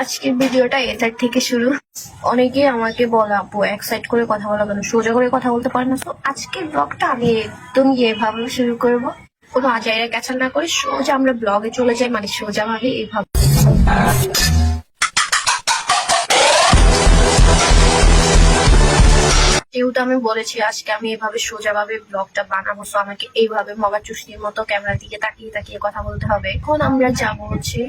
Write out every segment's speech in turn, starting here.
আজকের ভিডিওটা এটার থেকে শুরু। অনেকে আমাকে বলে আপু এক সাইড করে কথা বলা কেন, সোজা করে কথা বলতে পারে না। তো আজকের ব্লগটা আমি একদম এভাবে শুরু করব, কোনো আজাইরা ক্যাচাল না করে সোজা আমরা ব্লগে চলে যাই, মানে সোজা ভাবে এইভাবে। যেহেতু আমি বলেছি আজকে আমি এভাবে সোজা ভাবে ব্লগটা বানাবো, তো আমাকে এইভাবে মগা চুষ্টির মতো ক্যামেরার দিকে তাকিয়ে তাকিয়ে কথা বলতে হবে। এখন আমরা যাবো হচ্ছে,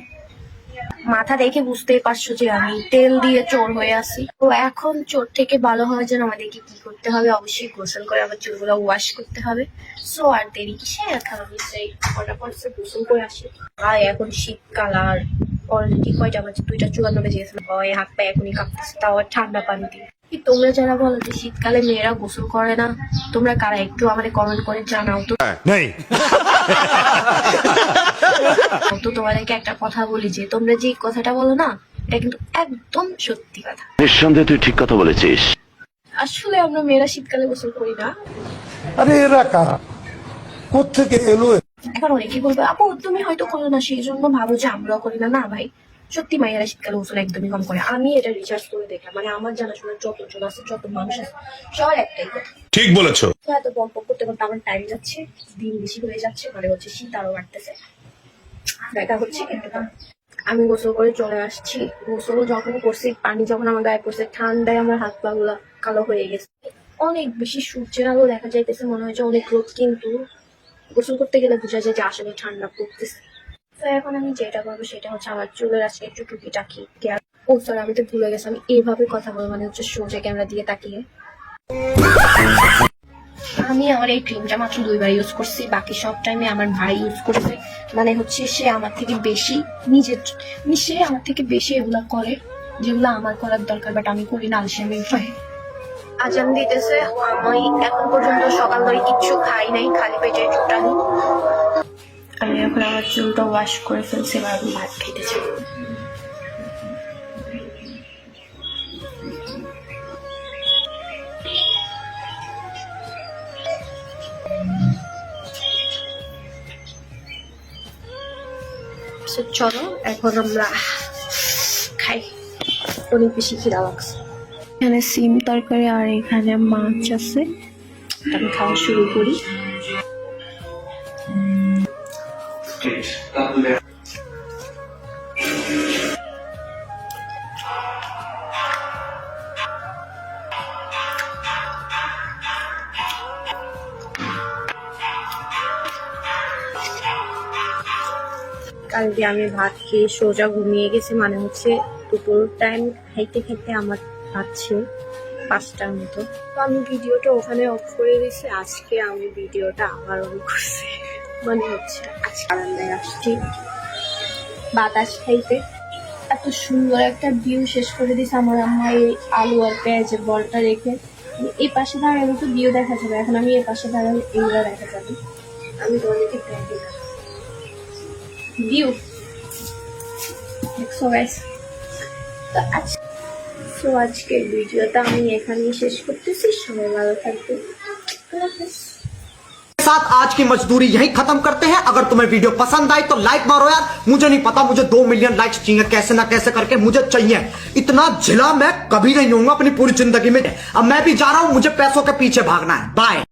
মাথা দেখে বুঝতেই পারছো যে আমি তেল দিয়ে চোর হয়ে আছি। তো এখন চোর থেকে ভালো হওয়ার জন্য আমাদেরকে কি করতে হবে, অবশ্যই গোসল করে আবার চুলগুলো ওয়াশ করতে হবে। সো আর দেরি কিসে, এখন আমি সেই ফটাফট গোসল করে আসি। আর এখন শীতকাল, আর অলরেডি কয়টা বাজে, 2:54 বেজে গেছে। ভয় হাত পা এখনই কাঁপতেছে, তাও টান্ডা পানি দিয়ে। তোমরা যারা বলো যে শীতকালে মেয়েরা গোসল করে না, তোমরা কারা একটু আমাদের কমেন্ট করে জানাও তো। তো তোমাদেরকে একটা কথা বলি, যে তোমরা যে কথাটা বলো না, এটা কিন্তু একদম সত্যি কথা। নিঃসন্দেহে তুই ঠিক কথা বলেছিস। আসলে আমরা মেয়েরা শীতকালে গোসল করি না। আরে এরা কারা, কোত্থেকে এলো? এখন অনেকেই বলবে আপু তুমি হয়তো করো না সেই জন্য ভাবো যে আমরাও করি না। না ভাই, সত্যি মায়েরা শীতকালে গোসল একদমই কম করে। আমি এটা রিসার্চ করে দেখলাম, মানে আমার জানাশোনা যতজন আছে, যত মানুষ আছে, সবার একটাই কথা। ঠিক বলেছো। এত গল্প করতে করতে আমার টাইম যাচ্ছে, দিন বেশি হয়ে যাচ্ছে, মানে হচ্ছে শীত আরো বাড়তেছে, দেখা হচ্ছে কিন্তু। আমি গোসল করে চলে আসছি। গোসল যখন করছি, পানি যখন আমার গায়ে পড়ছে, ঠান্ডায় আমার হাত পা গুলা কালো হয়ে গেছে। অনেক বেশি সূর্যের আলো দেখা যাইতেছে, মনে হচ্ছে অনেক রোদ, কিন্তু গোসল করতে গেলে বোঝা যায় যে আসলে ঠান্ডা পড়তেছে। তো এখন আমি যেটা করবো সেটা হচ্ছে আমার চুলের আজকে একটু টুকিটাকি কেয়ার। ও সরি, আমি তো ভুলে গেছি, আমি এইভাবে কথা বলবো, মানে হচ্ছে সোজা ক্যামেরা দিয়ে তাকিয়ে। আমি আমার এই ক্রিমটা মাত্র 2বার ইউজ করছি, বাকি সব টাইমে আমার ভাই ইউজ করেছে। মানে হচ্ছে সে আমার থেকে বেশি সে আমার থেকে বেশি এগুলা করে যেগুলো আমার করার দরকার, বাট আমি করি না, আলসেমি হয়। আজান দিতেছে, আমি এখন পর্যন্ত সকাল ধরে কিচ্ছু খাই নাই, খালি পেটে টোটালি। আমি এখন আমার চুলটা ওয়াশ করে ফেলছি, এবার আমি ভাত খেতেছি। চলো এখন আমরা খাই, অনেক বেশি খিদা লাগছে। এখানে সিম তরকারি আর এখানে মাছ আছে, আমি খাওয়া শুরু করি। কালকে আমি ভাত খেয়ে সোজা ঘুমিয়ে গেছি, মানে হচ্ছে দুপুর টাইম খাইতে খাইতে আমার পাচ্ছে 5টার মতো। তো আমি ভিডিওটা ওখানে অফ করে দিয়েছি। আজকে আমি ভিডিওটা আবার অন করছি, মানে হচ্ছে আজকে বারান্দায় আসছি বাতাস খাইতে। এত সুন্দর একটা ভিউ শেষ করে দিয়েছে আমার আম্মা এই আলু আর পেঁয়াজের বলটা রেখে। এই পাশে দাঁড়ালে তো ভিউ দেখা যাবে, এখন আমি এই পাশে দাঁড়ালে এইগুলো দেখা যাবে। আমি তোমাদেরকে ভিউ দেখছো গাইস। তো আজকের ভিডিওটা আমি এখানেই শেষ করতেছি। সবাই ভালো থাকবে। साथ आज की मजदूरी यही खत्म करते हैं। अगर तुम्हें वीडियो पसंद आई तो लाइक मारो यार। मुझे नहीं पता, मुझे 2 मिलियन लाइक्स चाहिए, कैसे ना कैसे करके मुझे चाहिए। इतना झिला मैं कभी नहीं होऊंगा अपनी पूरी जिंदगी में। अब मैं भी जा रहा हूं, मुझे पैसों के पीछे भागना है। बाय।